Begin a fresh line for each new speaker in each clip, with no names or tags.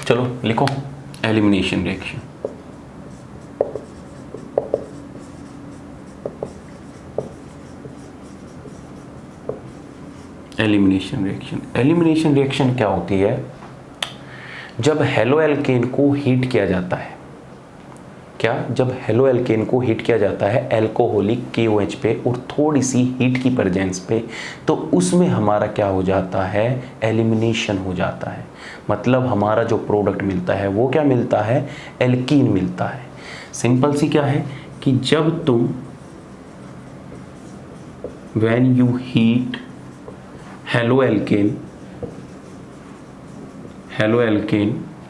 चलो लिखो elimination reaction. Elimination reaction क्या होती है? जब हेलो एल्केन को हीट किया जाता है, जब हेलो एल्केन को हीट किया जाता है एल्कोहलिक KOH पे और थोड़ी सी हीट की प्रेजेंस पे, तो उसमें हमारा क्या हो जाता है? एलिमिनेशन हो जाता है। मतलब हमारा जो प्रोडक्ट मिलता है वो क्या मिलता है? एल्कीन मिलता है। सिंपल सी क्या है कि जब तुम when you heat halo alkane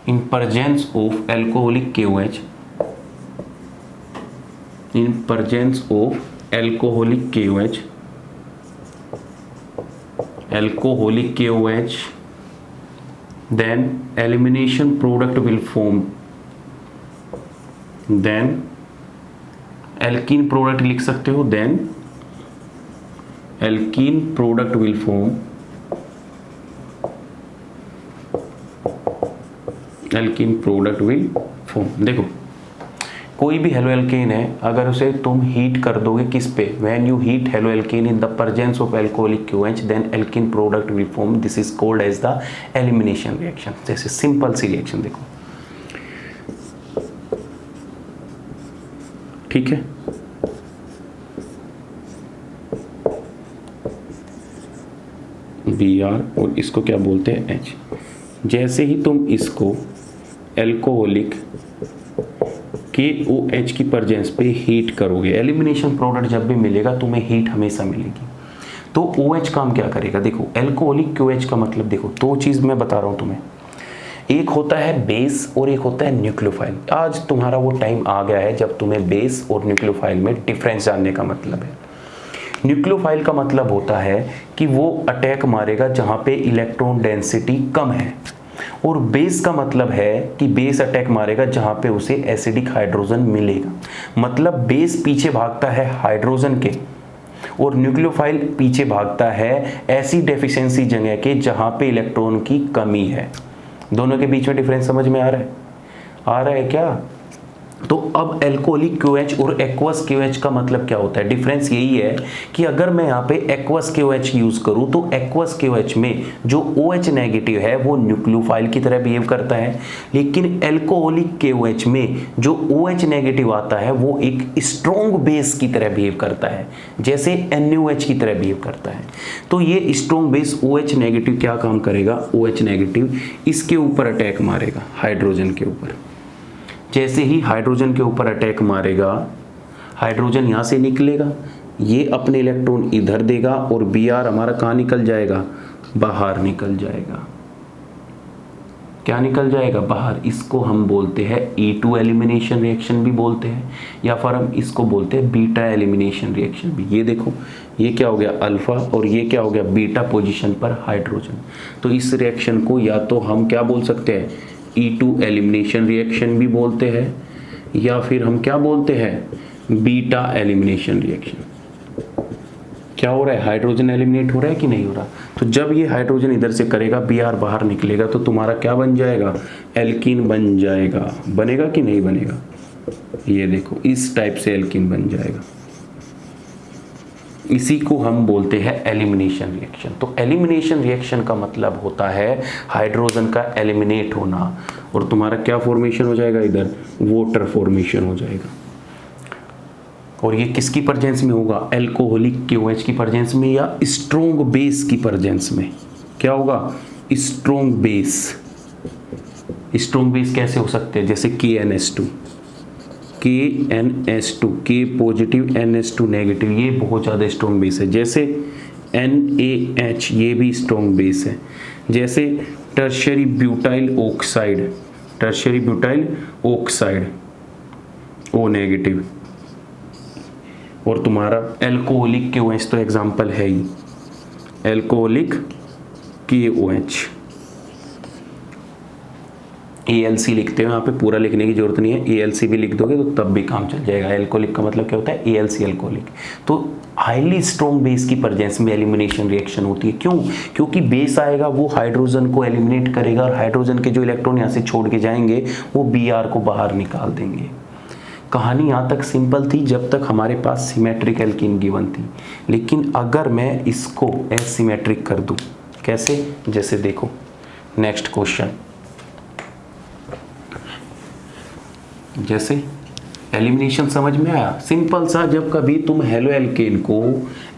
in presence of alcoholic KOH, then elimination product will form, then alkene product लिख सकते हो, then alkene product will form, देखो कोई भी हेलो एल्केन है, अगर उसे तुम हीट कर दोगे किस पे? When you heat haloalkane in the presence of alcoholic KOH, then alkene product will form. This is called as the elimination reaction. जैसे सिंपल सी रिएक्शन देखो, ठीक है। Br और इसको क्या बोलते हैं? H। जैसे ही तुम इसको एल्कोहलिक KOH की प्रेजेंस पे हीट करोगे, एलिमिनेशन प्रोडक्ट जब भी मिलेगा तुम्हें हीट हमेशा मिलेगी। तो OH काम क्या करेगा? देखो एल्कोहलिक KOH का मतलब, देखो दो चीज मैं बता रहा हूं तुम्हें, एक होता है बेस और एक होता है न्यूक्लियोफाइल। आज तुम्हारा वो टाइम आ गया है जब तुम्हें बेस और न्यूक्लियोफाइल में डिफरेंस जानने का मतलब है। न्यूक्लियोफाइल का मतलब होता है कि वो अटैक मारेगा जहां पे इलेक्ट्रॉन डेंसिटी कम है, और बेस का मतलब है कि बेस अटैक मारेगा जहां पे उसे एसिडिक हाइड्रोजन मिलेगा। मतलब बेस पीछे भागता है हाइड्रोजन के और न्यूक्लियोफाइल पीछे भागता है एसिड डेफिशिएंसी जगह के जहां पे इलेक्ट्रॉन की कमी है। दोनों के बीच में डिफरेंस समझ में आ रहा है क्या? तो अब एल्कोहलिक KOH और एक्वस KOH का मतलब क्या होता है? डिफरेंस यही है कि अगर मैं यहाँ पे एक्वस KOH यूज करूँ तो एक्वस KOH में जो OH नेगेटिव है वो न्यूक्लियोफाइल की तरह बिहेव करता है, लेकिन एल्कोहलिक KOH में जो OH नेगेटिव आता है वो एक स्ट्रॉन्ग बेस की तरह बिहेव करता है, जैसे NaOH की तरह बिहेव करता है। तो ये स्ट्रॉन्ग बेस OH नेगेटिव क्या काम करेगा? OH नेगेटिव इसके ऊपर अटैक मारेगा, हाइड्रोजन के ऊपर। जैसे ही हाइड्रोजन के ऊपर अटैक मारेगा, हाइड्रोजन यहां से निकलेगा, ये अपने इलेक्ट्रॉन इधर देगा और Br हमारा कहां निकल जाएगा? बाहर निकल जाएगा। क्या निकल जाएगा? बाहर। इसको हम बोलते हैं E2 एलिमिनेशन रिएक्शन भी बोलते हैं, या फिर हम इसको बोलते हैं बीटा एलिमिनेशन रिएक्शन भी। ये देखो ये क्या हो गया? अल्फा, और ये क्या हो गया? बीटा पोजीशन पर हाइड्रोजन। तो इस रिएक्शन को या तो हम क्या बोल सकते हैं? E2 एलिमिनेशन रिएक्शन भी बोलते हैं, या फिर हम क्या बोलते हैं? Beta elimination reaction. क्या हो रहा है? हाइड्रोजन एलिमिनेट हो रहा है कि नहीं हो रहा? तो जब ये हाइड्रोजन इधर से करेगा, Br बाहर निकलेगा, तो तुम्हारा क्या बन जाएगा? एल्कीन बन जाएगा। बनेगा कि नहीं बनेगा? ये देखो इस टाइप से एल्कीन बन जाएगा। इसी को हम बोलते हैं एलिमिनेशन रिएक्शन। तो एलिमिनेशन रिएक्शन का मतलब होता है हाइड्रोजन का एलिमिनेट होना, और तुम्हारा क्या फॉर्मेशन हो जाएगा? इधर वाटर फॉर्मेशन हो जाएगा। और ये किसकी प्रेजेंस में होगा? एल्कोहलिक KOH की प्रेजेंस में या स्ट्रॉन्ग बेस की प्रेजेंस में। क्या होगा? Strong base. स्ट्रॉन्ग बेस कैसे हो सकते हैं? जैसे KNS2, K positive NH2 negative, ये बहुत ज़्यादा स्ट्रॉन्ग बेस है। जैसे NaH, ये भी स्ट्रॉन्ग बेस है। जैसे tertiary butyl oxide O negative. और तुम्हारा एल्कोहलिक KOH तो एग्जाम्पल है ही, एल्कोहलिक KOH। ALC लिखते हो, यहाँ पे पूरा लिखने की जरूरत नहीं है, ALC भी लिख दोगे तो तब भी काम चल जाएगा। एल्कोहलिक का मतलब क्या होता है, ALC एल्कोहलिक। तो हाईली स्ट्रॉन्ग बेस की प्रेजेंस में एलिमिनेशन रिएक्शन होती है। क्यों? क्योंकि बेस आएगा वो हाइड्रोजन को एलिमिनेट करेगा और हाइड्रोजन के जो इलेक्ट्रॉन यहाँ से छोड़ के जाएंगे वो Br को बाहर निकाल देंगे। कहानी यहाँ तक सिंपल थी जब तक हमारे पास सिमेट्रिक एल्कीन गिवन थी, लेकिन अगर मैं इसको एसिमेट्रिक कर दूं, कैसे? जैसे देखो नेक्स्ट क्वेश्चन, जैसे एलिमिनेशन समझ में आया? सिंपल सा, जब कभी तुम हेलो एल्केन को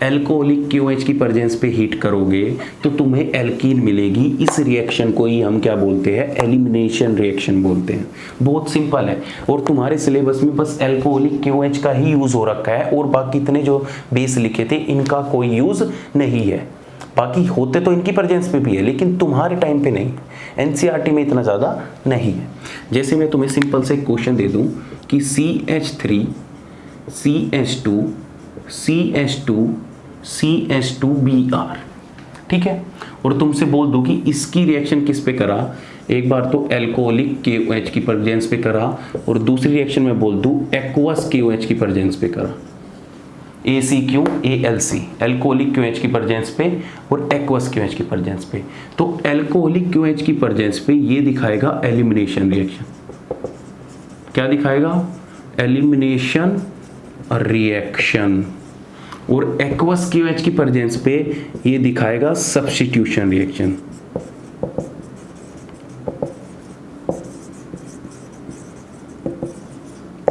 एल्कोहलिक QH की प्रेजेंस पे हीट करोगे तो तुम्हें एल्कीन मिलेगी। इस रिएक्शन को ही हम क्या बोलते हैं, एलिमिनेशन रिएक्शन बोलते हैं। बहुत सिंपल है, और तुम्हारे सिलेबस में बस एल्कोहलिक QH का ही यूज हो रखा है, और बाकी इतने जो बेस लिखे थे इनका कोई यूज नहीं है। बाकी होते तो इनकी प्रेजेंस पे भी है, लेकिन तुम्हारे टाइम पे नहीं, NCERT में इतना ज़्यादा नहीं है। जैसे मैं तुम्हें सिंपल से एक क्वेश्चन दे दूं कि CH3 CH2 CH2 CH2Br, ठीक है, और तुमसे बोल दूं कि इसकी रिएक्शन किस पे करा। एक बार तो एल्कोहलिक KOH की प्रेजेंस पे करा, और दूसरी रिएक्शन में बोल दूं एक्वस KOH की प्रेजेंस पे करा। ACQ ALC, एल्कोहलिक QH की प्रेजेंस पे और एक्वस QH की प्रेजेंस पे। तो एल्कोहलिक QH की प्रेजेंस पे ये दिखाएगा एलिमिनेशन रिएक्शन। क्या दिखाएगा? Elimination reaction. और एक्वस QH की प्रेजेंस पे ये दिखाएगा सब्स्टिट्यूशन रिएक्शन।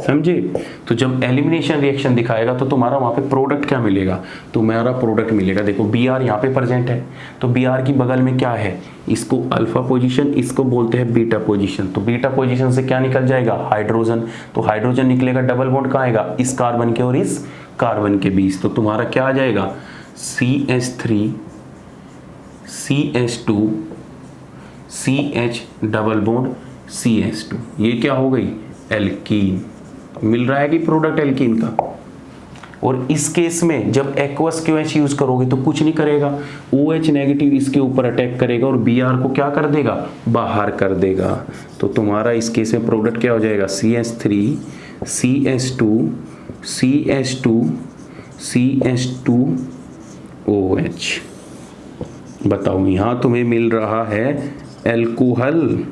समझे? तो जब एलिमिनेशन रिएक्शन दिखाएगा तो तुम्हारा वहां पे प्रोडक्ट क्या मिलेगा? तुम्हारा प्रोडक्ट मिलेगा, देखो Br यहाँ पे प्रेजेंट है, तो Br की बगल में क्या है, इसको अल्फा पोजीशन, इसको बोलते हैं बीटा पोजीशन। तो बीटा पोजीशन से क्या निकल जाएगा? हाइड्रोजन। तो हाइड्रोजन निकलेगा, डबल बॉन्ड कहाँ आएगा? इस कार्बन के और इस कार्बन के बीच। तो तुम्हारा क्या आ जाएगा? CH3 CH2 CH double bond CH2। ये क्या हो गई? एल्कीन। मिल रहा है कि प्रोडक्ट एल्कीन का। और इस केस में जब एक्वस QH यूज करोगे तो कुछ नहीं करेगा, OH नेगेटिव इसके ऊपर अटैक करेगा और Br को क्या कर देगा? बाहर कर देगा। तो तुम्हारा इस केस में प्रोडक्ट क्या हो जाएगा? CH3 CH2 CH2 CH2OH। बताओ, यहां तुम्हें मिल रहा है एल्कोहल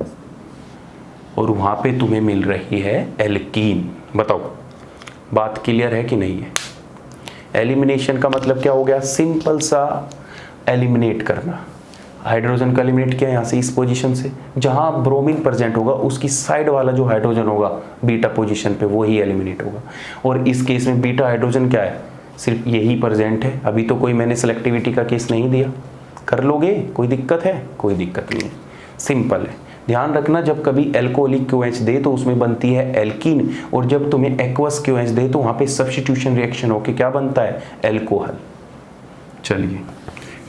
और वहां पे तुम्हें मिल रही है एल्कीन। बताओ, बात क्लियर है कि नहीं है? एलिमिनेशन का मतलब क्या हो गया? सिंपल सा एलिमिनेट करना। हाइड्रोजन का एलिमिनेट किया यहाँ से, इस पोजीशन से। जहाँ ब्रोमीन प्रेजेंट होगा उसकी साइड वाला जो हाइड्रोजन होगा बीटा पोजीशन पे, वो ही एलिमिनेट होगा। और इस केस में बीटा हाइड्रोजन क्या है? सिर्फ यही प्रेजेंट है। अभी तो कोई मैंने सेलेक्टिविटी का केस नहीं दिया, कर लोगे, कोई दिक्कत है? कोई दिक्कत नहीं है, सिंपल है। ध्यान रखना, जब कभी एल्कोहलिक QH दे तो उसमें बनती है एल्कीन, और जब तुम्हें एक्वस QH दे तो वहां पे सब्स्टिट्यूशन रिएक्शन होके क्या बनता है? एल्कोहल। चलिए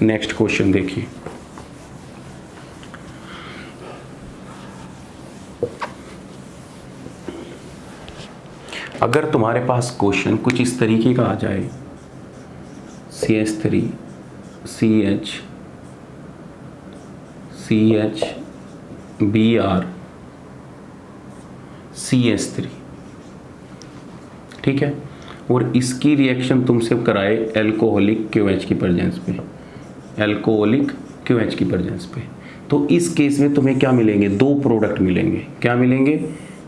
नेक्स्ट क्वेश्चन देखिए। अगर तुम्हारे पास क्वेश्चन कुछ इस तरीके का आ जाए, CH3 CH Br CH3, ठीक है, और इसकी रिएक्शन तुमसे कराए एल्कोहलिक QH की प्रेजेंस पे, एल्कोहलिक QH की प्रेजेंस पे, तो इस केस में तुम्हें क्या मिलेंगे? दो प्रोडक्ट मिलेंगे। क्या मिलेंगे?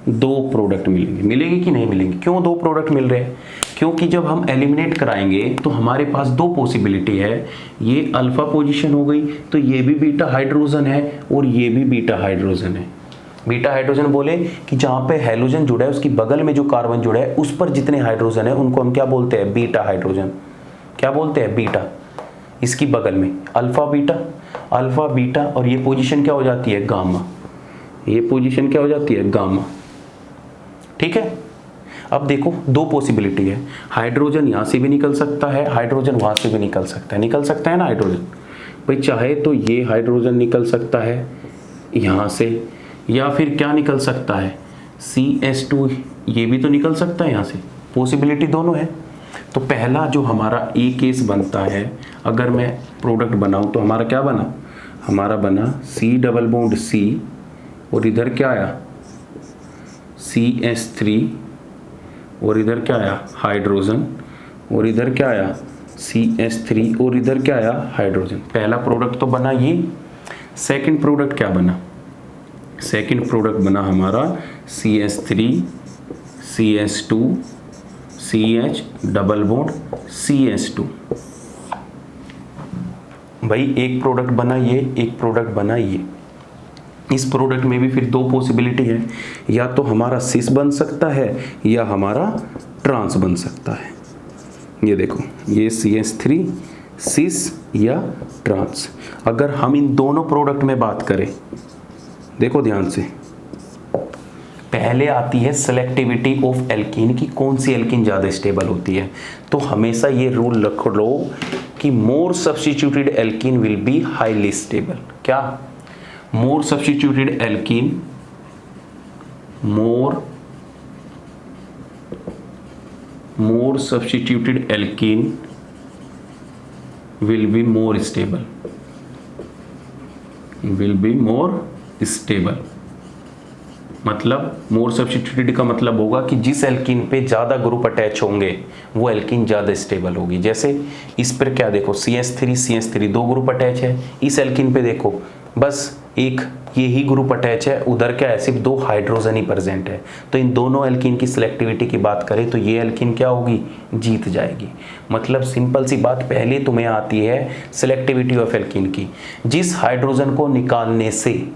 दो प्रोडक्ट मिलेंगे। मिलेंगे कि नहीं मिलेंगे? क्यों दो प्रोडक्ट मिल रहे हैं? क्योंकि जब हम एलिमिनेट कराएंगे तो हमारे पास दो पॉसिबिलिटी है। ये अल्फा पोजीशन हो गई तो ये भी बीटा हाइड्रोजन है और ये भी बीटा हाइड्रोजन है। बीटा हाइड्रोजन बोले कि जहाँ पे हैलोजन जुड़ा है उसकी बगल में जो कार्बन जुड़ा है उस पर जितने हाइड्रोजन है उनको हम क्या बोलते हैं? Beta hydrogen. क्या बोलते हैं? बीटा। इसकी बगल में अल्फा बीटा, और ये पोजीशन क्या हो जाती है? गामा। ये पोजीशन क्या हो जाती है? गामा। ठीक है। अब देखो, दो पॉसिबिलिटी है। हाइड्रोजन यहाँ से भी निकल सकता है, हाइड्रोजन वहाँ से भी निकल सकता है। निकल सकता है ना हाइड्रोजन? भाई चाहे तो ये हाइड्रोजन निकल सकता है यहाँ से, या फिर क्या निकल सकता है? CH2, ये भी तो निकल सकता है यहाँ से। पॉसिबिलिटी दोनों है। तो पहला जो हमारा ए केस बनता है, अगर मैं प्रोडक्ट बनाऊँ तो हमारा क्या बना? हमारा बना C डबल बॉन्ड C और इधर क्या आया CH3 और इधर क्या आया हाइड्रोजन और इधर क्या आया CH3 और इधर क्या आया हाइड्रोजन। पहला प्रोडक्ट तो बना ये। सेकंड प्रोडक्ट क्या बना? सेकंड प्रोडक्ट बना हमारा CH3 CH2 CH double bond CH2। भाई एक प्रोडक्ट बना ये, एक प्रोडक्ट बना ये। इस प्रोडक्ट में भी फिर दो पॉसिबिलिटी है, या तो हमारा सिस बन सकता है या हमारा ट्रांस बन सकता है। ये देखो ये CH3 सिस या ट्रांस। अगर हम इन दोनों प्रोडक्ट में बात करें, देखो ध्यान से, पहले आती है सिलेक्टिविटी ऑफ एल्कीन की, कौन सी एल्कीन ज़्यादा स्टेबल होती है। तो हमेशा ये रूल रख लो कि more substituted alkene will be highly stable. क्या? More substituted alkene, more substituted alkene will be more stable, will be more stable। मतलब मोर सब्स्टिट्यूटेड का मतलब होगा कि जिस एल्कीन पे ज़्यादा ग्रुप अटैच होंगे वो एल्कीन ज़्यादा स्टेबल होगी। जैसे इस पर क्या देखो CH3 दो ग्रुप अटैच है, इस एल्कीन पे देखो बस एक यही ग्रुप अटैच है, उधर क्या है सिर्फ दो हाइड्रोजन ही प्रेजेंट है। तो इन दोनों एल्कीन की सिलेक्टिविटी की बात करें तो ये एल्कीन क्या होगी? जीत जाएगी। मतलब सिंपल सी बात, पहले तुम्हें आती है सिलेक्टिविटी ऑफ एल्कीन की। जिस हाइड्रोजन को निकालने से,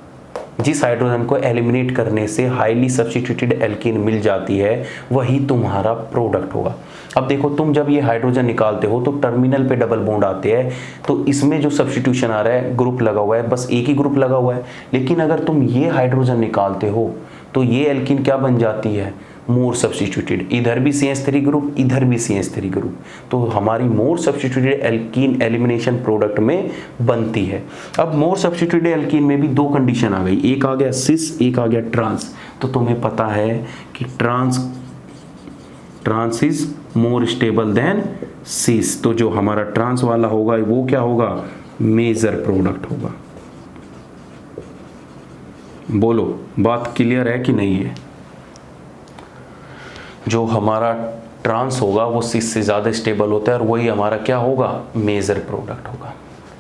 जिस हाइड्रोजन को एलिमिनेट करने से हाईली सब्स्टिट्यूटेड एल्कीन मिल जाती है, वही तुम्हारा प्रोडक्ट होगा। अब देखो तुम जब ये हाइड्रोजन निकालते हो तो टर्मिनल पे डबल बॉन्ड आते हैं, तो इसमें जो सब्स्टिट्यूशन आ रहा है, ग्रुप लगा हुआ है, बस एक ही ग्रुप लगा हुआ है। लेकिन अगर तुम ये हाइड्रोजन निकालते हो तो ये एल्कीन क्या बन जाती है? मोर सब्स्टिट्यूटेड। इधर भी CH3 ग्रुप, इधर भी CH3 ग्रुप, तो हमारी मोर सब्स्टिट्यूटेड एल्कीन एलिमिनेशन प्रोडक्ट में बनती है। अब मोर सब्स्टिट्यूटेड एल्कीन में भी दो कंडीशन आ गई, एक आ गया सिस, एक आ गया ट्रांस। तो तुम्हें पता है कि trans is more stable than cis, तो जो हमारा ट्रांस वाला होगा वो क्या होगा? मेजर प्रोडक्ट होगा। बोलो बात क्लियर है कि नहीं है? जो हमारा ट्रांस होगा वो सिस से ज़्यादा स्टेबल होता है और वही हमारा क्या होगा? मेजर प्रोडक्ट होगा।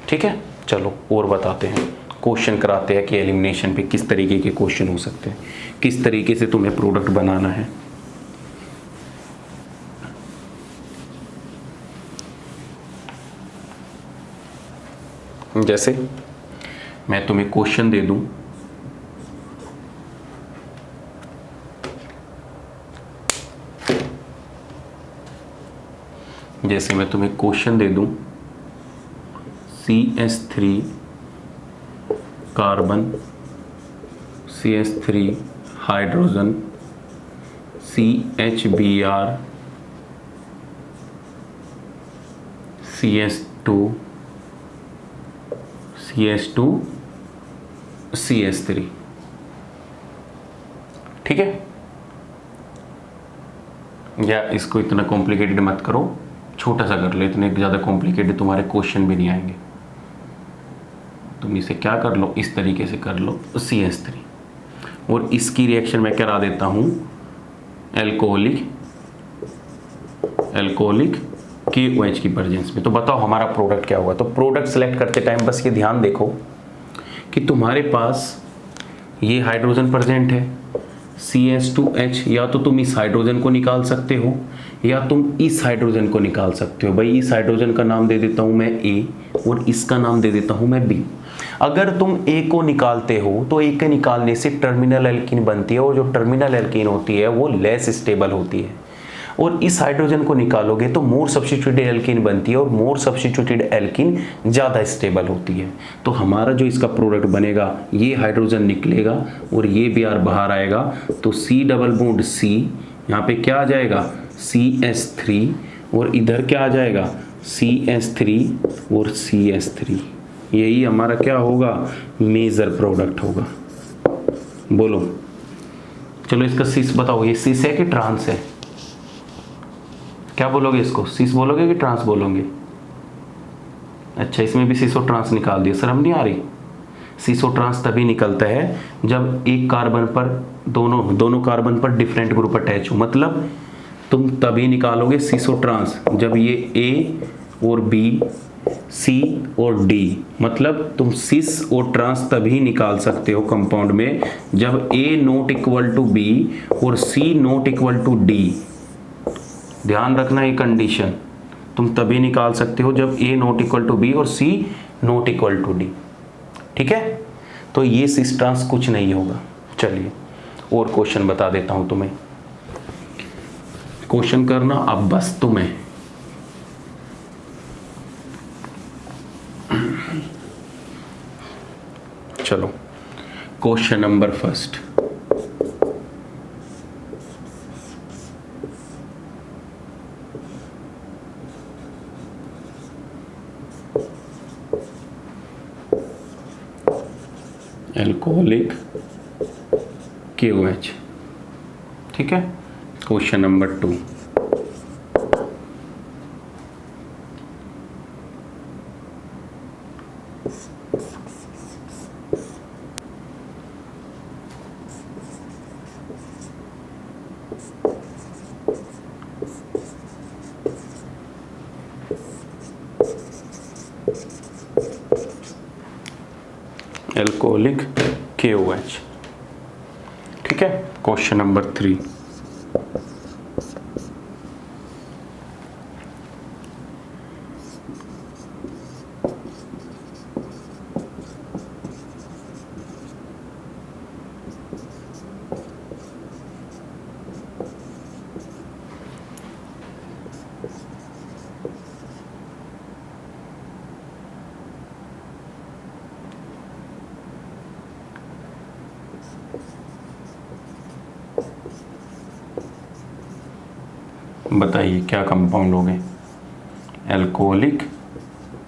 ठीक है, चलो और बताते हैं, क्वेश्चन कराते हैं कि एलिमिनेशन पे किस तरीके के क्वेश्चन हो सकते हैं, किस तरीके से तुम्हें प्रोडक्ट बनाना है। जैसे मैं तुम्हें क्वेश्चन दे दूं, जैसे मैं तुम्हें क्वेश्चन दे दूं CH3 carbon, CH3 hydrogen, CHBr, CH2 CH3। ठीक है, या इसको इतना कॉम्प्लिकेटेड मत करो, छोटा सा कर लो, इतने ज़्यादा कॉम्प्लिकेटेड तुम्हारे क्वेश्चन भी नहीं आएंगे। तुम इसे क्या कर लो, इस तरीके से कर लो CH3, और इसकी रिएक्शन मैं करा देता हूँ एल्कोहलिक KOH की प्रेजेंस में। तो बताओ हमारा प्रोडक्ट क्या होगा? तो प्रोडक्ट सेलेक्ट करते टाइम बस ये ध्यान देखो कि तुम्हारे पास ये हाइड्रोजन प्रेजेंट है CH2H, या तो तुम इस हाइड्रोजन को निकाल सकते हो या तुम इस हाइड्रोजन को निकाल सकते हो। भाई इस हाइड्रोजन का नाम दे देता हूं मैं A और इसका नाम दे देता हूं मैं B। अगर तुम A को निकालते हो तो A के निकालने से टर्मिनल एल्कीन बनती है, और जो टर्मिनल एल्कीन होती है वो लेस स्टेबल होती है। और इस हाइड्रोजन को निकालोगे तो मोर सब्स्टिट्यूटेड एल्कीन बनती है, और मोर सब्स्टिट्यूटेड एल्कीन ज़्यादा स्टेबल होती है। तो हमारा जो इसका प्रोडक्ट बनेगा, ये हाइड्रोजन निकलेगा और ये Br बाहर आएगा, तो C डबल बॉन्ड C, यहाँ पे क्या आ जाएगा CH3, और इधर क्या आ जाएगा CH3 और CH3। यही हमारा क्या होगा? मेजर प्रोडक्ट होगा। बोलो चलो इसका सिस बताओ, ये सिस है कि ट्रांस है? क्या बोलोगे इसको? सिस बोलोगे कि ट्रांस बोलोगे? अच्छा, इसमें भी सिस और ट्रांस निकाल दिया, शर्म नहीं आ रही? सीसो ट्रांस तभी निकलता है जब एक कार्बन पर दोनों कार्बन पर डिफरेंट ग्रुप अटैच हो। मतलब तुम तभी निकालोगे सीसो ट्रांस जब ये ए और बी, सी और डी, मतलब तुम सिस और ट्रांस तभी निकाल सकते हो कंपाउंड में जब ए नॉट इक्वल टू बी और सी नॉट इक्वल टू डी। ध्यान रखना ये कंडीशन, तुम तभी निकाल सकते हो जब ए नॉट इक्वल टू बी और सी नॉट इक्वल टू डी। ठीक है, तो ये सिस ट्रांस कुछ नहीं होगा। चलिए और क्वेश्चन बता देता हूं तुम्हें, क्वेश्चन करना अब बस तुम्हें। चलो question number first, alcoholic KOH। ठीक है, क्वेश्चन नंबर 2, एल्कोहलिक KOH। ठीक है, क्वेश्चन नंबर 3, बताइए क्या कंपाउंड हो गए? Alcoholic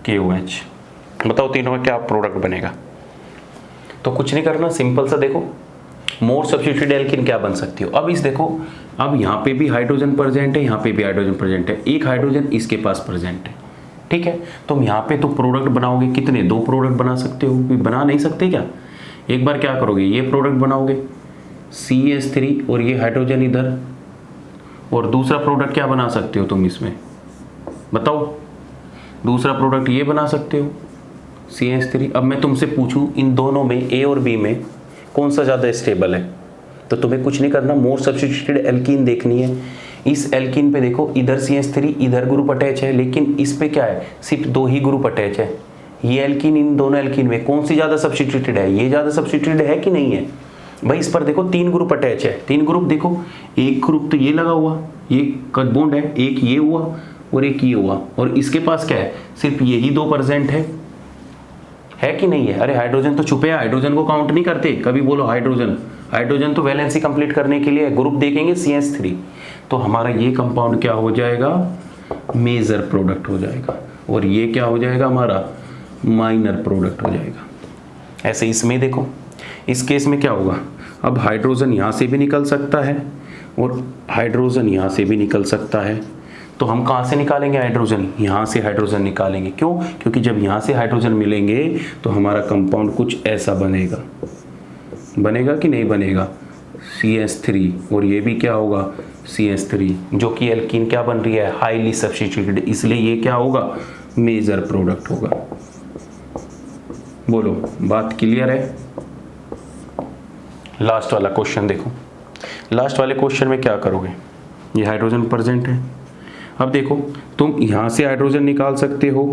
KOH। बताओ तीनों में क्या प्रोडक्ट बनेगा? तो कुछ नहीं करना, सिंपल सा देखो, मोर सब्स्टिट्यूटेड एल्कीन क्या बन सकती हो। अब इस देखो, अब यहाँ पे भी हाइड्रोजन प्रेजेंट है, यहाँ पे भी हाइड्रोजन प्रेजेंट है, एक हाइड्रोजन इसके पास प्रेजेंट है। ठीक है, तुम यहाँ पे तो प्रोडक्ट बनाओगे कितने? 2 प्रोडक्ट बना सकते हो, बना नहीं सकते क्या? एक बार क्या करोगे, ये प्रोडक्ट बनाओगे CH3 और ये हाइड्रोजन इधर, और दूसरा प्रोडक्ट क्या बना सकते हो तुम इसमें बताओ? दूसरा प्रोडक्ट ये बना सकते हो CH3। अब मैं तुमसे पूछूं इन दोनों में A और B में कौन सा ज़्यादा स्टेबल है, तो तुम्हें कुछ नहीं करना, मोर सब्स्टिट्यूटेड एल्कीन देखनी है। इस एल्कीन पे देखो, इधर CH3 इधर ग्रुप अटैच है, लेकिन इस पे क्या है, सिर्फ 2 ही ग्रुप अटैच है। ये एल्कीन इन दोनों एल्कीन में कौन सी ज़्यादा सब्स्टिट्यूटेड है? ये ज़्यादा सब्स्टिट्यूटेड है कि नहीं है भाई? इस पर देखो 3 ग्रुप अटैच है, 3 ग्रुप देखो, एक ग्रुप तो ये लगा हुआ, ये कट बॉन्ड है, एक ये हुआ और एक ये हुआ, और इसके पास क्या है, सिर्फ यही 2% है कि नहीं है? अरे हाइड्रोजन तो छुपे हैं, हाइड्रोजन को काउंट नहीं करते कभी। बोलो हाइड्रोजन, हाइड्रोजन तो वैलेंसी कंप्लीट करने के लिए ग्रुप देखेंगे CH3। तो हमारा ये कंपाउंड क्या हो जाएगा, मेजर प्रोडक्ट हो जाएगा, और ये क्या हो जाएगा, हमारा माइनर प्रोडक्ट हो जाएगा। ऐसे इसमें देखो, इस केस में क्या होगा, अब हाइड्रोजन यहाँ से भी निकल सकता है और हाइड्रोजन यहाँ से भी निकल सकता है। तो हम कहाँ से निकालेंगे हाइड्रोजन? यहाँ से हाइड्रोजन निकालेंगे। क्यों? क्योंकि जब यहाँ से हाइड्रोजन मिलेंगे तो हमारा कंपाउंड कुछ ऐसा बनेगा। बनेगा कि नहीं बनेगा? CH3, और ये भी क्या होगा, CH3, जो कि एल्कीन क्या बन रही है, हाईली सब्स्टिट्यूटेड, इसलिए ये क्या होगा, मेजर प्रोडक्ट होगा। बोलो बात क्लियर है? लास्ट वाला क्वेश्चन देखो, लास्ट वाले क्वेश्चन में क्या करोगे, ये हाइड्रोजन प्रेजेंट है। अब देखो, तुम यहाँ से हाइड्रोजन निकाल सकते हो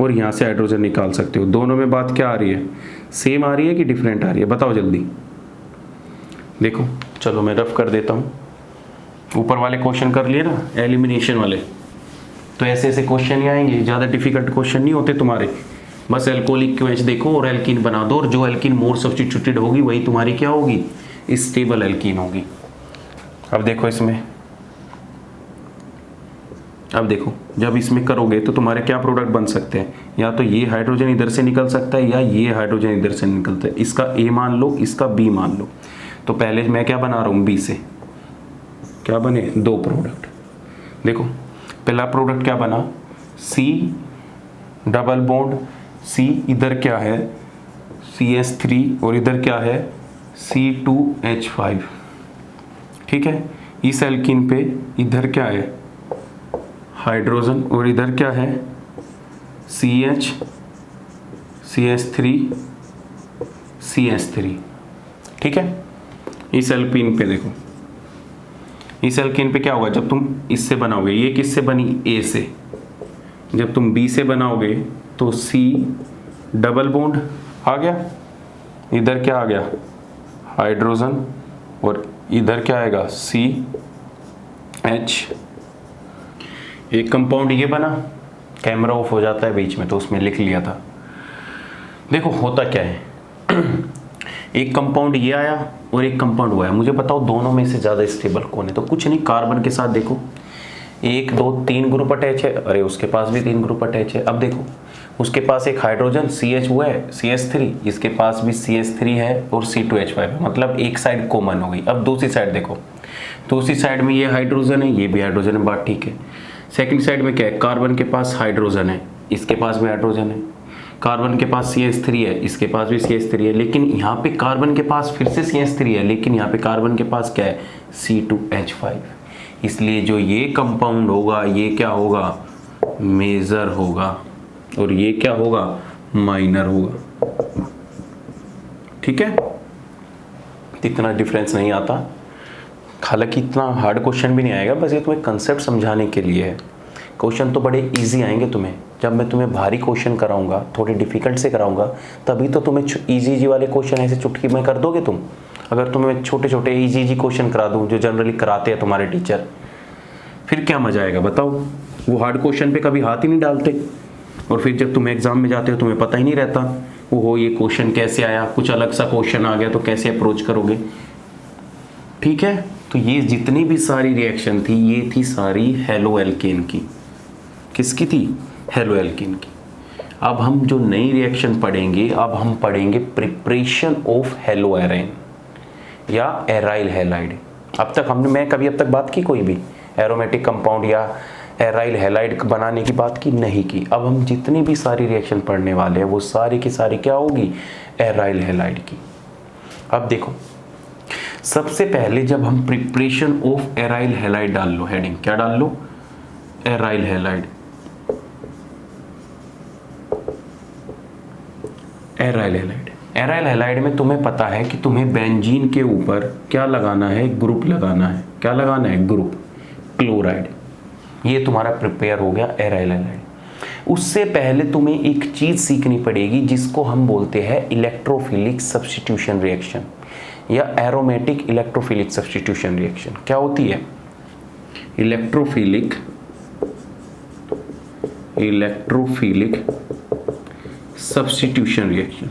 और यहाँ से हाइड्रोजन निकाल सकते हो, दोनों में बात क्या आ रही है, सेम आ रही है कि डिफरेंट आ रही है? बताओ जल्दी। देखो चलो मैं रफ कर देता हूँ, ऊपर वाले क्वेश्चन कर लिए ना एलिमिनेशन वाले, तो ऐसे ऐसे क्वेश्चन ही आएंगे, ज़्यादा डिफिकल्ट क्वेश्चन नहीं होते तुम्हारे। बस एल्कोहलिक KOH देखो और एल्कीन बना दो, और जो एल्कीन मोर सब्स्टिट्यूटेड होगी वही तुम्हारी क्या होगी, स्टेबल एल्कीन होगी। अब देखो इसमें, अब देखो जब इसमें करोगे तो तुम्हारे क्या प्रोडक्ट बन सकते हैं, या तो ये हाइड्रोजन इधर से निकल सकता है या ये हाइड्रोजन इधर से निकलता है। इसका A मान लो, इसका B मान लो। तो पहले मैं क्या बना रहा हूँ, B से क्या बने, 2 प्रोडक्ट। देखो पहला प्रोडक्ट क्या बना, C डबल बॉन्ड, C इधर क्या है CH3 और इधर क्या है C2H5। ठीक है, इस एल्कीन पे इधर क्या है हाइड्रोजन और इधर क्या है CH3 ठीक है। इस एल्कीन पे देखो, इस एल्कीन पे क्या होगा जब तुम इससे बनाओगे, ये किससे बनी A से, जब तुम B से बनाओगे तो C डबल बॉन्ड आ गया, इधर क्या आ गया हाइड्रोजन और इधर क्या आएगा CH। एक कंपाउंड ये बना, कैमरा ऑफ हो जाता है बीच में तो उसमें लिख लिया था। देखो होता क्या है एक कंपाउंड ये आया और एक कंपाउंड वो आया, मुझे बताओ दोनों में से ज़्यादा स्टेबल कौन है। तो कुछ नहीं, कार्बन के साथ देखो 1 2 3 ग्रुप अटैच है, अरे उसके पास भी 3 ग्रुप अटैच है। अब देखो उसके पास एक हाइड्रोजन CH वो है CH3, इसके पास भी CH3 है और C2H5 है, मतलब एक साइड कॉमन हो गई। अब दूसरी साइड देखो, दूसरी साइड में ये हाइड्रोजन है, ये भी हाइड्रोजन है, बात ठीक है। सेकंड साइड में क्या है, कार्बन के पास हाइड्रोजन है, इसके पास भी हाइड्रोजन है, कार्बन के पास CH3 है, इसके पास भी CH3 है, लेकिन यहाँ पे कार्बन के पास फिर से CH3 है, लेकिन यहाँ पे कार्बन के पास क्या है C2H5। इसलिए जो ये कंपाउंड होगा ये क्या होगा मेजर होगा और ये क्या होगा माइनर होगा। ठीक है, इतना डिफरेंस नहीं आता, हालांकि इतना हार्ड क्वेश्चन भी नहीं आएगा, बस ये तुम्हें कंसेप्ट समझाने के लिए है। क्वेश्चन तो बड़े इजी आएंगे तुम्हें, जब मैं तुम्हें भारी क्वेश्चन कराऊंगा, थोड़े डिफिकल्ट से कराऊंगा, तभी तो तुम्हें इजी वाले क्वेश्चन ऐसे चुटकी में कर दोगे तुम। अगर तुम्हें छोटे छोटे इजी क्वेश्चन करा दूं जो जनरली कराते हैं तुम्हारे टीचर, फिर क्या मजा आएगा बताओ। वो हार्ड क्वेश्चन पे कभी हाथ ही नहीं डालते और फिर जब तुम एग्जाम में जाते हो तुम्हें पता ही नहीं रहता वो ये क्वेश्चन कैसे आया, कुछ अलग सा क्वेश्चन आ गया तो कैसे अप्रोच करोगे। ठीक है, तो ये जितनी भी सारी रिएक्शन थी ये थी सारी हेलो एल्केन की। किसकी थी, हेलो एल्केन की। अब हम जो नई रिएक्शन पढ़ेंगे, अब हम पढ़ेंगे प्रिपरेशन ऑफ हेलो एराइन या एराइल हैलाइड। अब तक हमने मैं कभी अब तक बात की कोई भी एरोमेटिक कंपाउंड या एराइल हैलाइड बनाने की बात की नहीं की। अब हम जितनी भी सारी रिएक्शन पढ़ने वाले हैं वो सारी की सारी क्या होगी एराइल हैलाइड की। अब देखो सबसे पहले जब हम प्रिपरेशन ऑफ एराइल हैलाइड डाल लो, हेडिंग क्या डाल लो aryl halide. Aryl halide, aryl halide में तुम्हें पता है कि तुम्हें बेंजीन के ऊपर क्या लगाना है, ग्रुप लगाना है। क्या लगाना है, ग्रुप क्लोराइड। ये तुम्हारा प्रिपेयर हो गया एराइल हैलाइड। उससे पहले तुम्हें एक चीज सीखनी पड़ेगी जिसको हम बोलते हैं इलेक्ट्रोफिलिक सब्स्टिट्यूशन रिएक्शन या एरोमेटिक इलेक्ट्रोफिलिक सब्स्टिट्यूशन रिएक्शन। क्या होती है electrophilic substitution reaction.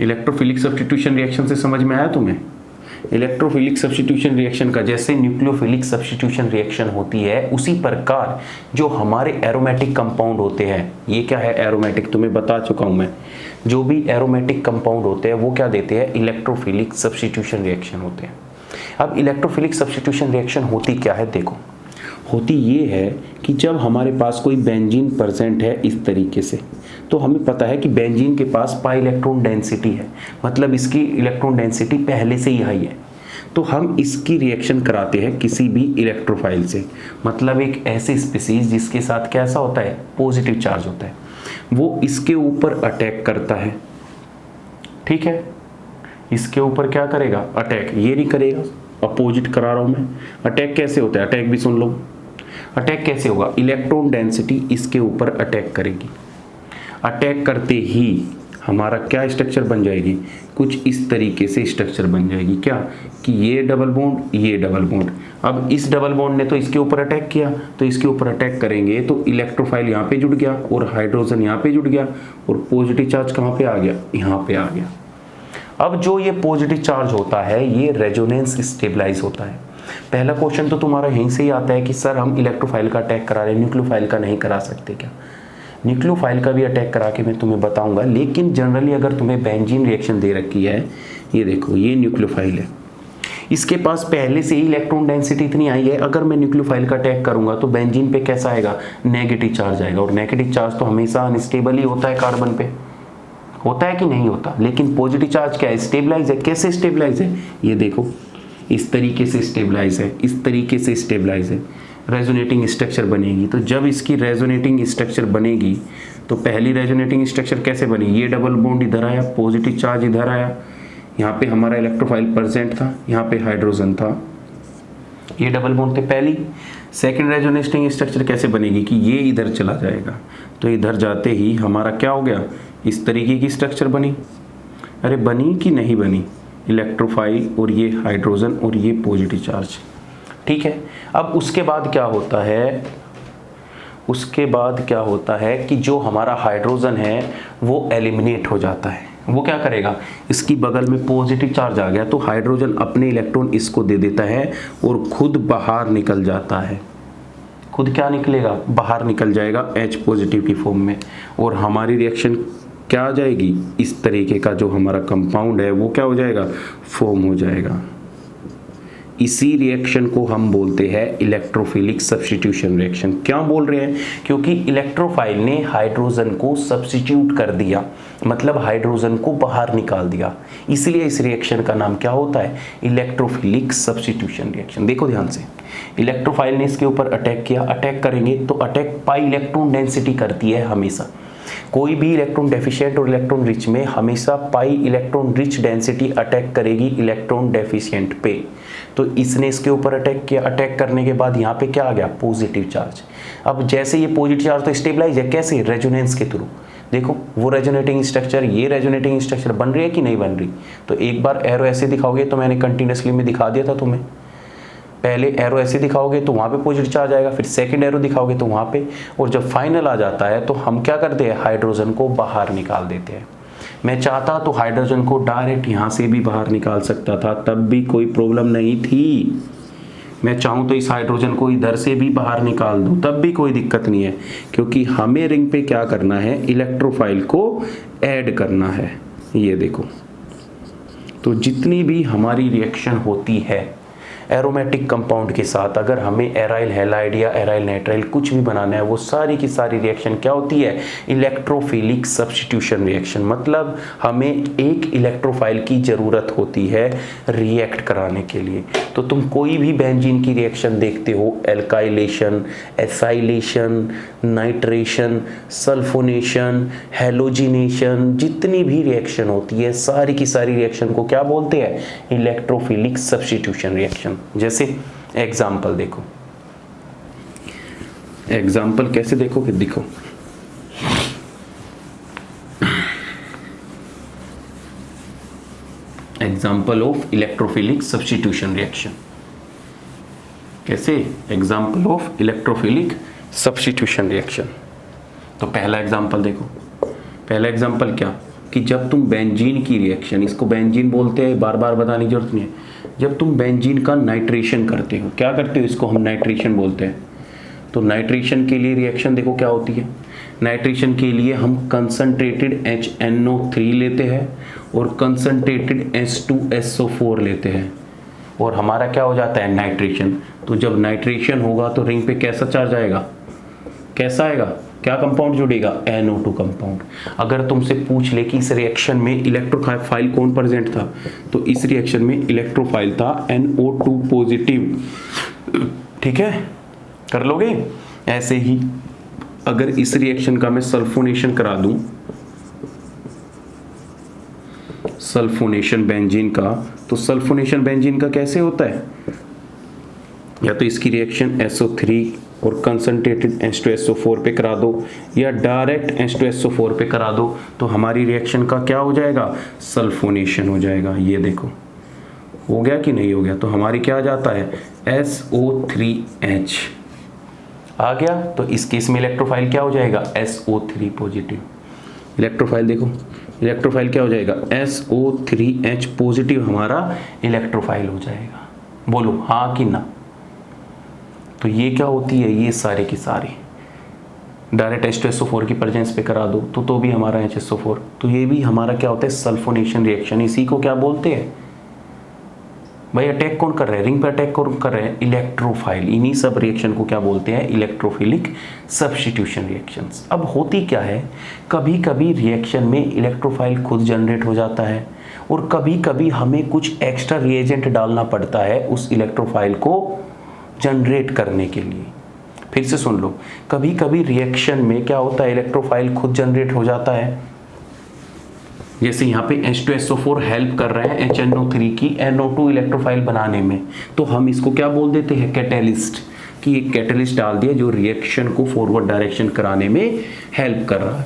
Electrophilic substitution reaction से समझ में आया तुम्हें। इलेक्ट्रोफिलिक सब्स्टिट्यूशन रिएक्शन का जैसे न्यूक्लियोफिलिक सब्स्टिट्यूशन रिएक्शन होती है उसी प्रकार जो हमारे एरोमेटिक कंपाउंड होते हैं, ये क्या है एरोमेटिक, तुम्हें बता चुका हूं मैं। जो भी एरोमेटिक कंपाउंड होते हैं वो क्या देते हैं इलेक्ट्रोफिलिक सब्स्टिट्यूशन रिएक्शन होते हैं। अब इलेक्ट्रोफिलिक सब्स्टिट्यूशन रिएक्शन होती क्या है, देखो होती ये है कि जब हमारे पास कोई बेंजीन प्रेजेंट है इस तरीके से, तो हमें पता है कि बेंजीन के पास पाई इलेक्ट्रॉन डेंसिटी है, मतलब इसकी इलेक्ट्रॉन डेंसिटी पहले से ही हाई है। तो हम इसकी रिएक्शन कराते हैं किसी भी इलेक्ट्रोफाइल से, मतलब एक ऐसे स्पीसीज जिसके साथ कैसा होता है पॉजिटिव चार्ज होता है, वो इसके ऊपर अटैक करता है। ठीक है, इसके ऊपर क्या करेगा अटैक, ये नहीं करेगा, अपोजिट करा रहा हूं मैं। अटैक कैसे होता है, अटैक भी सुन लो। अटैक कैसे होगा, इलेक्ट्रॉन डेंसिटी इसके ऊपर अटैक करेगी। अटैक करते ही हमारा क्या स्ट्रक्चर बन जाएगी, कुछ इस तरीके से स्ट्रक्चर बन जाएगी। क्या कि ये डबल बॉन्ड, ये डबल बॉन्ड। अब इस डबल बॉन्ड ने तो इसके ऊपर अटैक किया, तो इसके ऊपर अटैक करेंगे तो इलेक्ट्रोफाइल यहाँ पे जुड़ गया और हाइड्रोजन यहाँ पे जुड़ गया और पॉजिटिव चार्ज कहाँ पे आ गया, यहाँ पे आ गया। अब जो ये पॉजिटिव चार्ज होता है ये रेजोनेंस स्टेबलाइज होता है। पहला क्वेश्चन तो तुम्हारा यहीं से ही आता है कि सर हम इलेक्ट्रोफाइल का अटैक करा रहे हैं, न्यूक्लियोफाइल का नहीं करा सकते क्या। न्यूक्लियोफाइल का भी अटैक करा के मैं तुम्हें बताऊंगा, लेकिन जनरली अगर तुम्हें बेंजीन रिएक्शन दे रखी है, ये देखो ये न्यूक्लियोफाइल है, इसके पास पहले से ही इलेक्ट्रॉन डेंसिटी इतनी आई है, अगर मैं न्यूक्लियोफाइल का अटैक करूंगा तो बेंजीन पे कैसा आएगा, नेगेटिव चार्ज आएगा, और नेगेटिव चार्ज तो हमेशा अनस्टेबल ही होता है, कार्बन पे होता है कि नहीं होता, लेकिन पॉजिटिव चार्ज क्या है, स्टेबलाइज है। कैसे स्टेबलाइज है, ये देखो इस तरीके से स्टेबलाइज है, इस तरीके से स्टेबलाइज है, रेजोनेटिंग स्ट्रक्चर बनेगी। तो जब इसकी रेजोनेटिंग स्ट्रक्चर बनेगी तो पहली रेजोनेटिंग स्ट्रक्चर कैसे बनी, ये डबल बॉन्ड इधर आया, पॉजिटिव चार्ज इधर आया, यहाँ पे हमारा इलेक्ट्रोफाइल प्रेजेंट था, यहाँ पे हाइड्रोजन था, ये डबल बॉन्ड थे पहली। सेकंड रेजोनेटिंग स्ट्रक्चर कैसे बनेगी कि ये इधर चला जाएगा, तो इधर जाते ही हमारा क्या हो गया, इस तरीके की स्ट्रक्चर बनी। अरे बनी कि नहीं बनी, इलेक्ट्रोफाइल और ये हाइड्रोजन और ये पॉजिटिव चार्ज, ठीक है। अब उसके बाद क्या होता है, उसके बाद क्या होता है कि जो हमारा हाइड्रोजन है वो एलिमिनेट हो जाता है। वो क्या करेगा, इसकी बगल में पॉजिटिव चार्ज आ गया तो हाइड्रोजन अपने इलेक्ट्रॉन इसको दे देता है और खुद बाहर निकल जाता है। खुद क्या निकलेगा, बाहर निकल जाएगा H पॉजिटिव की फॉर्म में, और हमारी रिएक्शन क्या आ जाएगी, इस तरीके का जो हमारा कंपाउंड है वो क्या हो जाएगा, फॉर्म हो जाएगा। इसी रिएक्शन को हम बोलते हैं इलेक्ट्रोफिलिक सब्स्टिट्यूशन रिएक्शन। क्यों बोल रहे हैं, क्योंकि इलेक्ट्रोफाइल ने हाइड्रोजन को सब्स्टिट्यूट कर दिया, मतलब हाइड्रोजन को बाहर निकाल दिया, इसलिए इस रिएक्शन का नाम क्या होता है, इलेक्ट्रोफिलिक सब्स्टिट्यूशन रिएक्शन। देखो ध्यान से, इलेक्ट्रोफाइल ने इसके ऊपर अटैक किया, अटैक करेंगे तो अटैक पाई इलेक्ट्रॉन डेंसिटी करती है हमेशा। कोई भी इलेक्ट्रॉन डेफिशिएंट और इलेक्ट्रॉन रिच में हमेशा pi electron rich density attack करेगी इलेक्ट्रॉन डेफिशिएंट पे। तो इसने इसके ऊपर अटैक किया, अटैक करने के बाद यहाँ पे क्या आ गया, पॉजिटिव चार्ज। अब जैसे ये पॉजिटिव चार्ज तो स्टेबलाइज है, कैसे, रेजोनेंस के थ्रू। देखो वो रेजोनेटिंग स्ट्रक्चर, ये रेजोनेटिंग स्ट्रक्चर बन रही है कि नहीं बन रही। तो एक बार एरो ऐसे दिखाओगे तो मैंने कंटिन्यूसली में दिखा दिया था तुम्हें, पहले एरो ऐसे दिखाओगे तो वहाँ पे पॉजिटिव चार्ज आएगा, फिर सेकंड एरो दिखाओगे तो वहाँ पे, और जब फाइनल आ जाता है तो हम क्या करते हैं, हाइड्रोजन को बाहर निकाल देते हैं। मैं चाहता तो हाइड्रोजन को डायरेक्ट यहाँ से भी बाहर निकाल सकता था, तब भी कोई प्रॉब्लम नहीं थी। मैं चाहूँ तो इस हाइड्रोजन को इधर से भी बाहर निकाल दूँ, तब भी कोई दिक्कत नहीं है, क्योंकि हमें रिंग पे क्या करना है, इलेक्ट्रोफाइल को ऐड करना है। ये देखो, तो जितनी भी हमारी रिएक्शन होती है एरोमेटिक कंपाउंड के साथ, अगर हमें एराइल हैलाइड या एराइल नाइट्राइल कुछ भी बनाना है, वो सारी की सारी रिएक्शन क्या होती है, इलेक्ट्रोफिलिक सब्स्टिट्यूशन रिएक्शन। मतलब हमें एक इलेक्ट्रोफाइल की ज़रूरत होती है रिएक्ट कराने के लिए। तो तुम कोई भी बेंजीन की रिएक्शन देखते हो, alkylation, acylation, nitration, sulphonation, halogenation, जितनी भी रिएक्शन होती है सारी की सारी रिएक्शन को क्या बोलते हैं, इलेक्ट्रोफिलिक सब्स्टिट्यूशन रिएक्शन। जैसे एग्जाम्पल देखो, एग्जाम्पल कैसे देखोगे, देखो example of electrophilic substitution reaction. कैसे, example of electrophilic substitution reaction. तो पहला एग्जाम्पल देखो, पहला एग्जाम्पल क्या, कि जब तुम बेंजीन की रिएक्शन, इसको बेंजीन बोलते हैं, बार बार बताने की जरूरत नहीं है, जब तुम बेंजीन का नाइट्रेशन करते हो, क्या करते हो, इसको हम नाइट्रेशन बोलते हैं। तो नाइट्रेशन के लिए रिएक्शन देखो क्या होती है, नाइट्रेशन के लिए हम कंसंट्रेटेड HNO3 लेते हैं और कंसंट्रेटेड H2SO4 लेते हैं, और हमारा क्या हो जाता है, नाइट्रेशन। तो जब नाइट्रेशन होगा तो रिंग पे कैसा चार्ज आएगा, कैसा आएगा, क्या कंपाउंड जुड़ेगा, NO2 कंपाउंड। अगर तुमसे पूछ ले कि इस रिएक्शन में इलेक्ट्रोफाइल कौन प्रेजेंट था, तो इस रिएक्शन में इलेक्ट्रोफाइल था NO2 पॉजिटिव। ठीक है, कर लोगे। ऐसे ही अगर इस रिएक्शन का मैं सल्फोनेशन करा दूं, सल्फोनेशन बेंजीन का, तो सल्फोनेशन बेंजीन का कैसे होता है, या तो इसकी रिएक्शन SO3 और कंसंट्रेटेड H2SO4 पे करा दो, या डायरेक्ट H2SO4 पे करा दो, तो हमारी रिएक्शन का क्या हो जाएगा, सल्फोनेशन हो जाएगा। ये देखो हो गया कि नहीं हो गया। तो हमारी क्या आ जाता है, SO3H आ गया। तो इस केस में इलेक्ट्रोफाइल क्या हो जाएगा, SO3 पॉजिटिव। इलेक्ट्रोफाइल देखो, इलेक्ट्रोफाइल क्या हो जाएगा, SO3H पॉजिटिव हमारा इलेक्ट्रोफाइल हो जाएगा। बोलो हाँ कि ना। तो ये क्या होती है, ये सारे की सारी डायरेक्ट H2SO4 की प्रेजेंस पे करा दो तो भी हमारा HSO4। तो ये भी हमारा क्या होता है, सल्फोनेशन रिएक्शन। इसी को क्या बोलते हैं, भाई अटैक कौन कर रहा है, रिंग पे अटैक कौन कर रहे हैं, इलेक्ट्रोफाइल। इन्हीं सब रिएक्शन को क्या बोलते हैं, इलेक्ट्रोफिलिक सब्स्टिट्यूशन रिएक्शंस। अब होती क्या है, कभी कभी रिएक्शन में इलेक्ट्रोफाइल खुद जनरेट हो जाता है और कभी कभी हमें कुछ एक्स्ट्रा रिएजेंट डालना पड़ता है उस इलेक्ट्रोफाइल को जनरेट करने के लिए। फिर से सुन लो, कभी कभी रिएक्शन में क्या होता है, इलेक्ट्रोफाइल खुद जनरेट हो जाता है। जैसे यहाँ पे H2SO4 हेल्प कर रहे हैं HNO3 की NO2 इलेक्ट्रोफाइल बनाने में, तो हम इसको क्या बोल देते हैं, कैटेलिस्ट, कि एक कैटेलिस्ट डाल दिया जो रिएक्शन को फॉरवर्ड डायरेक्शन कराने में हेल्प कर रहा है।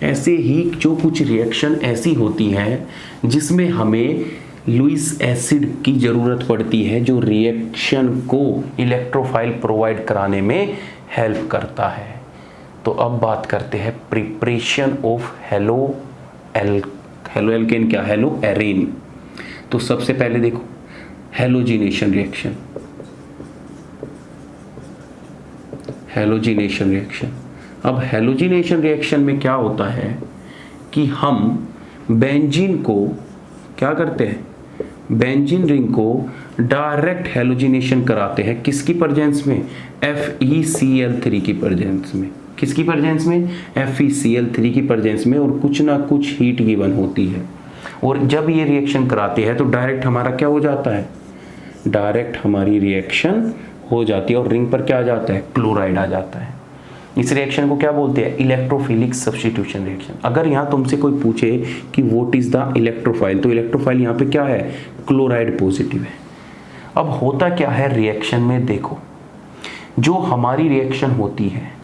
ऐसे ही जो कुछ रिएक्शन ऐसी होती हैं जिसमें हमें लुईस एसिड की ज़रूरत पड़ती है जो रिएक्शन को इलेक्ट्रोफाइल प्रोवाइड कराने में हेल्प करता है। तो अब बात करते हैं प्रिपरेशन ऑफ हेलो एल्केन, क्या, हेलो एरेन। तो सबसे पहले देखो हेलोजिनेशन रिएक्शन, हेलोजिनेशन रिएक्शन। अब हेलोजिनेशन रिएक्शन में क्या होता है कि हम बेंजीन को क्या करते हैं, बेंजीन रिंग को डायरेक्ट हेलोजिनेशन कराते हैं, किसकी प्रेजेंस में, FeCl3 की प्रेजेंस में। किसकी प्रेजेंस में, FeCl3 की प्रेजेंस में, और कुछ ना कुछ हीट गिवन होती है। और जब ये रिएक्शन कराते हैं तो डायरेक्ट हमारा क्या हो जाता है, डायरेक्ट हमारी रिएक्शन हो जाती है और रिंग पर क्या आ जाता है, क्लोराइड आ जाता है। इस रिएक्शन को क्या बोलते हैं, इलेक्ट्रोफिलिक सब्स्टिट्यूशन रिएक्शन। अगर यहाँ तुमसे कोई पूछे कि व्हाट इज द इलेक्ट्रोफाइल, तो इलेक्ट्रोफाइल यहाँ पे क्या है, क्लोराइड पॉजिटिव है। अब होता क्या है रिएक्शन में, देखो जो हमारी रिएक्शन होती है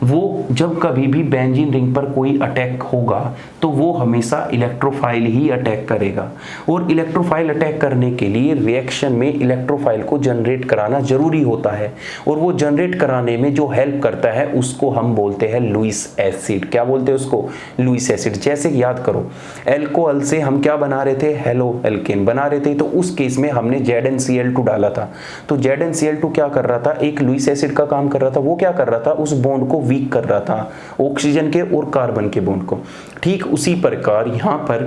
वो जब कभी भी बेंजीन रिंग पर कोई अटैक होगा तो वो हमेशा इलेक्ट्रोफाइल ही अटैक करेगा। और इलेक्ट्रोफाइल अटैक करने के लिए रिएक्शन में इलेक्ट्रोफाइल को जनरेट कराना जरूरी होता है, और वो जनरेट कराने में जो हेल्प करता है उसको हम बोलते हैं लुईस एसिड। क्या बोलते हैं उसको, लुईस एसिड। जैसे याद करो, एल्कोहल से हम क्या बना रहे थे, हेलो एल्केन बना रहे थे, तो उस केस में हमने ZnCl2 डाला था। तो ZnCl2 क्या कर रहा था, एक लुईस एसिड का काम कर रहा था। वो क्या कर रहा था, उस बॉन्ड को वीक कर रहा था, ऑक्सीजन के और कार्बन के बॉन्ड को। ठीक उसी प्रकार यहाँ पर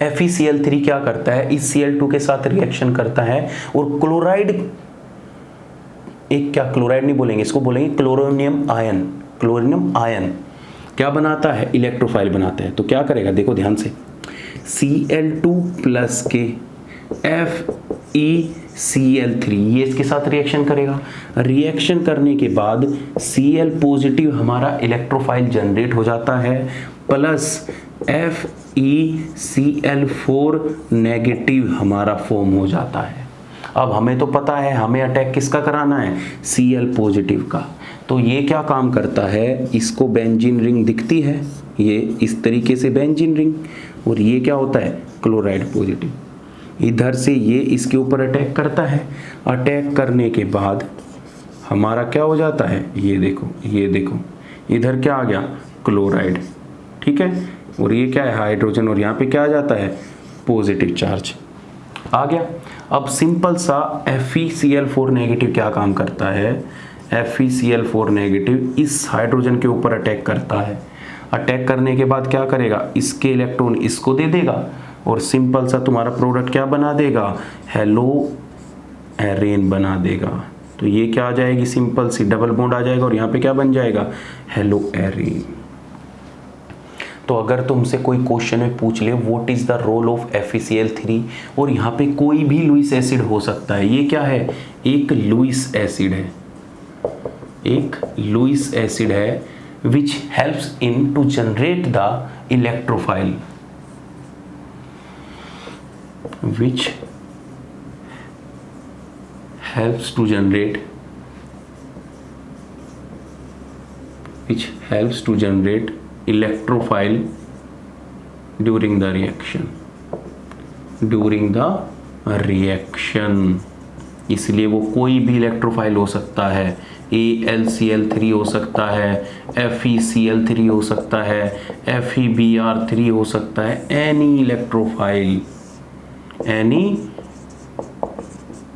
FeCl3 क्या करता है, इस Cl2 के साथ रिएक्शन करता है और क्लोराइड, एक क्या, क्लोराइड नहीं बोलेंगे इसको, बोलेंगे क्लोरोनियम आयन। क्लोरोनियम आयन क्या बनाता है, इलेक्ट्रोफाइल बनाता है। तो क्या करेगा, देखो ध्यान से, Cl2 प्लस के FeCl3 ये इसके साथ रिएक्शन करेगा। रिएक्शन करने के बाद Cl पॉजिटिव हमारा इलेक्ट्रोफाइल जनरेट हो जाता है, प्लस FeCl4 नेगेटिव हमारा फॉर्म हो जाता है। अब हमें तो पता है हमें अटैक किसका कराना है, Cl पॉजिटिव का। तो ये क्या काम करता है, इसको बेंजीन रिंग दिखती है, ये इस तरीके से बेंजीन रिंग, और ये क्या होता है, क्लोराइड पॉजिटिव। इधर से ये इसके ऊपर अटैक करता है। अटैक करने के बाद हमारा क्या हो जाता है, ये देखो, ये देखो, इधर क्या आ गया, क्लोराइड, ठीक है, और ये क्या है, हाइड्रोजन, और यहाँ पे क्या आ जाता है, पॉजिटिव चार्ज आ गया। अब सिंपल सा FeCl4 नेगेटिव क्या काम करता है, FeCl4 नेगेटिव इस हाइड्रोजन के ऊपर अटैक करता है। अटैक करने के बाद क्या करेगा, इसके इलेक्ट्रॉन इसको दे देगा और सिंपल सा तुम्हारा प्रोडक्ट क्या बना देगा, हेलो एरेन बना देगा। तो ये क्या आ जाएगी, सिंपल सी डबल बॉन्ड आ जाएगा और यहाँ पे क्या बन जाएगा, हेलो एरेन। तो अगर तुमसे कोई क्वेश्चन में पूछ ले what is the role of FeCl3, और यहाँ पे कोई भी लुईस एसिड हो सकता है, ये क्या है, एक लुईस एसिड है, एक लुईस एसिड है which helps in to generate the electrophile, which helps to generate electrophile during the reaction, इसलिए वो कोई भी इलेक्ट्रोफाइल हो सकता है, AlCl3 हो सकता है, FeCl3 हो सकता है, FeBr3 हो सकता है, एनी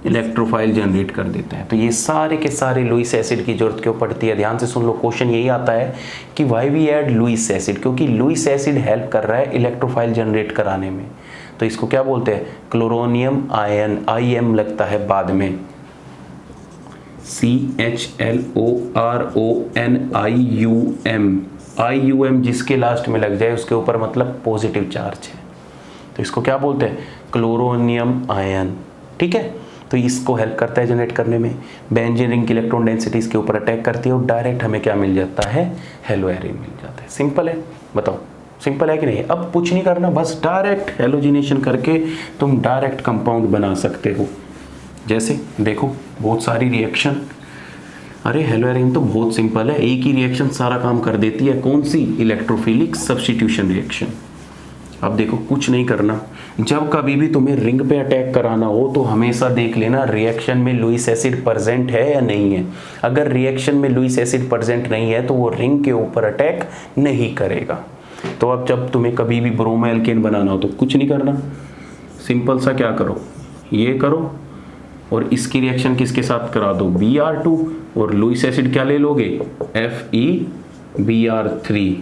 इलेक्ट्रोफाइल जनरेट कर देता है। तो ये सारे के सारे लुईस एसिड की जरूरत क्यों पड़ती है, ध्यान से सुन लो, क्वेश्चन यही आता है कि why we add Lewis acid, क्योंकि लुईस एसिड हेल्प कर रहा है इलेक्ट्रोफाइल जनरेट कराने में। तो इसको क्या बोलते हैं, क्लोरोनियम आयन, IM लगता है बाद में, CHLORONIUM जिसके लास्ट में लग जाए उसके ऊपर मतलब पॉजिटिव चार्ज है, तो इसको क्या बोलते हैं, क्लोरोनियम आयन। ठीक है, तो इसको हेल्प करता है जनरेट करने में। बेंजीन रिंग की इलेक्ट्रॉन डेंसिटी इसके ऊपर अटैक करती है और डायरेक्ट हमें क्या मिल जाता है, हेलोएरिन मिल जाता है। सिंपल है, बताओ सिंपल है कि नहीं। अब कुछ नहीं करना, बस डायरेक्ट हेलोजिनेशन करके तुम डायरेक्ट कंपाउंड बना सकते हो। जैसे देखो बहुत सारी रिएक्शन, अरे हेलोएरिन तो बहुत सिंपल है, एक ही रिएक्शन सारा काम कर देती है। कौन सी, इलेक्ट्रोफिलिक सब्स्टिट्यूशन रिएक्शन। अब देखो कुछ नहीं करना, जब कभी भी तुम्हें रिंग पे अटैक कराना हो तो हमेशा देख लेना रिएक्शन में लुईस एसिड प्रेजेंट है या नहीं है। अगर रिएक्शन में लुईस एसिड प्रेजेंट नहीं है तो वो रिंग के ऊपर अटैक नहीं करेगा। तो अब जब तुम्हें कभी भी ब्रोमो एल्केन बनाना हो तो कुछ नहीं करना, सिंपल सा क्या करो, ये करो और इसकी रिएक्शन किसके साथ करा दो, Br2, और लुईस एसिड क्या ले लोगे, FeBr3।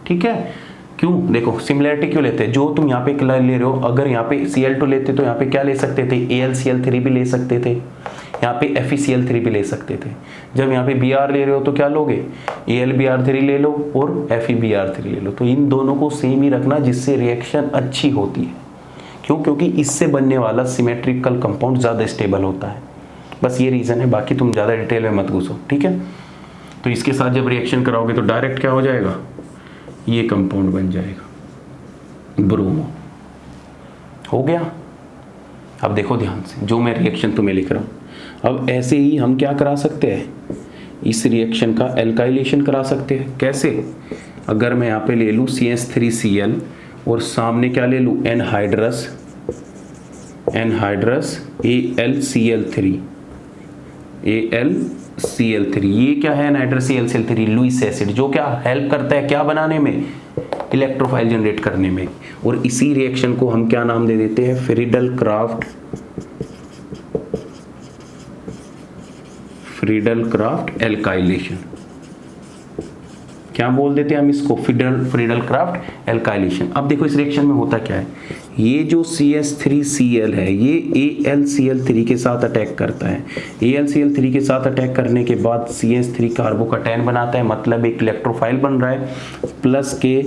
ठीक है, क्यों, देखो सिमिलरिटी क्यों लेते हैं, जो तुम यहाँ पे ले रहे हो, अगर यहाँ पे Cl2 लेते तो यहाँ पे क्या ले सकते थे, AlCl3 भी ले सकते थे, यहाँ पे FeCl3 भी ले सकते थे। जब यहाँ पे Br ले रहे हो तो क्या लोगे, AlBr3 ले लो और FeBr3 ले लो। तो इन दोनों को सेम ही रखना जिससे रिएक्शन अच्छी होती है। क्यों, क्योंकि इससे बनने वाला सिमेट्रिकल कंपाउंड ज़्यादा स्टेबल होता है। बस ये रीज़न है, बाकी तुम ज़्यादा डिटेल में मत घुसो। ठीक है, तो इसके साथ जब रिएक्शन कराओगे तो डायरेक्ट क्या हो जाएगा, ये कंपाउंड बन जाएगा, ब्रोमो। हो गया। अब देखो ध्यान से, जो मैं रिएक्शन तुम्हें लिख रहा हूँ, अब ऐसे ही हम क्या करा सकते हैं, इस रिएक्शन का एल्काइलेशन करा सकते हैं। कैसे, अगर मैं यहाँ पे ले लूँ CH3Cl और सामने क्या ले लूँ, एनहाइड्रस AlCl3, ये क्या है, एनहाइड्रस AlCl3, लुईस एसिड, जो क्या हेल्प करता है क्या बनाने में, इलेक्ट्रोफाइल जनरेट करने में। और इसी रिएक्शन को हम क्या नाम दे देते हैं, फ्रीडल क्राफ्ट एल्काइलेशन। क्या बोल देते हैं हम इसको, फ्रीडल क्राफ्ट एल्काइलेशन। अब देखो इस रिएक्शन में होता क्या है, ये जो CH3Cl है ये AlCl3 के साथ अटैक करता है। AlCl3 के साथ अटैक करने के बाद CH3 कार्बोकैटायन बनाता है, मतलब एक इलेक्ट्रोफाइल बन रहा है, प्लस के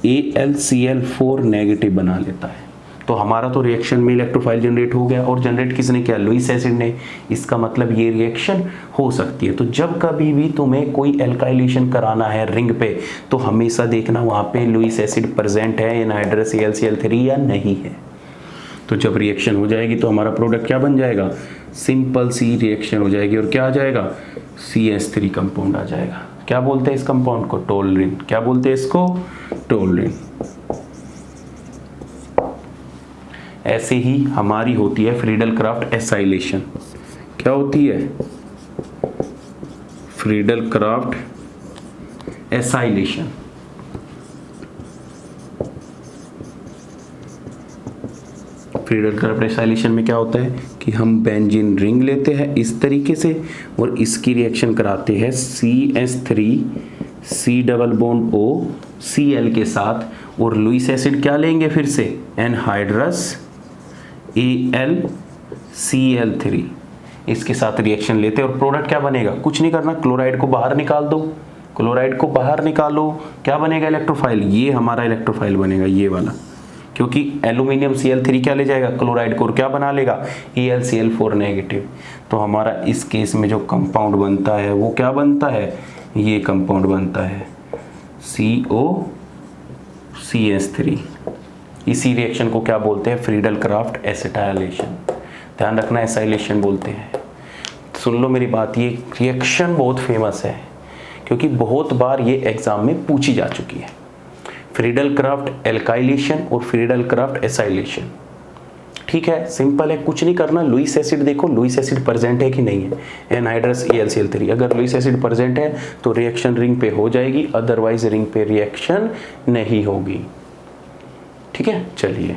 AlCl4 नेगेटिव बना लेता है। तो हमारा तो रिएक्शन में इलेक्ट्रोफाइल जनरेट हो गया, और जनरेट किसने किया, लुईस एसिड ने। इसका मतलब ये रिएक्शन हो सकती है। तो जब कभी भी तुम्हें कोई एल्काइलेशन कराना है रिंग पे तो हमेशा देखना वहाँ पे लुईस एसिड प्रेजेंट है, एनहाइड्रस AlCl3 या नहीं है। तो जब रिएक्शन हो जाएगी तो हमारा प्रोडक्ट क्या बन जाएगा, सिंपल सी रिएक्शन हो जाएगी, और क्या आ जाएगा, CH3 कंपाउंड आ जाएगा। क्या बोलते हैं इस कंपाउंड को, टोलरिन। क्या बोलते हैं इसको, टोलरिन। ऐसे ही हमारी होती है फ्रीडल क्राफ्ट एसाइलेशन। क्या होती है, Friedel Crafts acylation. Friedel Crafts acylation में क्या होता है कि हम बेंजीन रिंग लेते हैं इस तरीके से और इसकी रिएक्शन कराते हैं CH3C double bond O Cl के साथ, और लुईस एसिड क्या लेंगे फिर से, एनहाइड्रस AlCl3, इसके साथ रिएक्शन लेते हैं और प्रोडक्ट क्या बनेगा, कुछ नहीं करना, क्लोराइड को बाहर निकाल दो, क्लोराइड को बाहर निकालो, क्या बनेगा, इलेक्ट्रोफाइल। ये हमारा इलेक्ट्रोफाइल बनेगा, ये वाला, क्योंकि एल्यूमिनियम Cl3 क्या ले जाएगा, क्लोराइड को, और क्या बना लेगा, AlCl4 नेगेटिव। तो हमारा इस केस में जो कंपाउंड बनता है वो क्या बनता है, ये कंपाउंड बनता है COCH3। इसी रिएक्शन को क्या बोलते हैं, फ्रीडल क्राफ्ट एसिटाइलेशन। ध्यान रखना, एसाइलेशन बोलते हैं। सुन लो मेरी बात, ये रिएक्शन बहुत फेमस है क्योंकि बहुत बार ये एग्जाम में पूछी जा चुकी है। फ्रीडल क्राफ्ट एल्काइलेशन और फ्रीडल क्राफ्ट एसाइलेशन। ठीक है, सिंपल है, कुछ नहीं करना। लुईस एसिड देखो, लुईस एसिड प्रेजेंट है कि नहीं है, एनहाइड्रस AlCl3। अगर लुईस एसिड प्रेजेंट है तो रिएक्शन रिंग पे हो जाएगी, अदरवाइज रिंग पे रिएक्शन नहीं होगी। ठीक है, चलिए।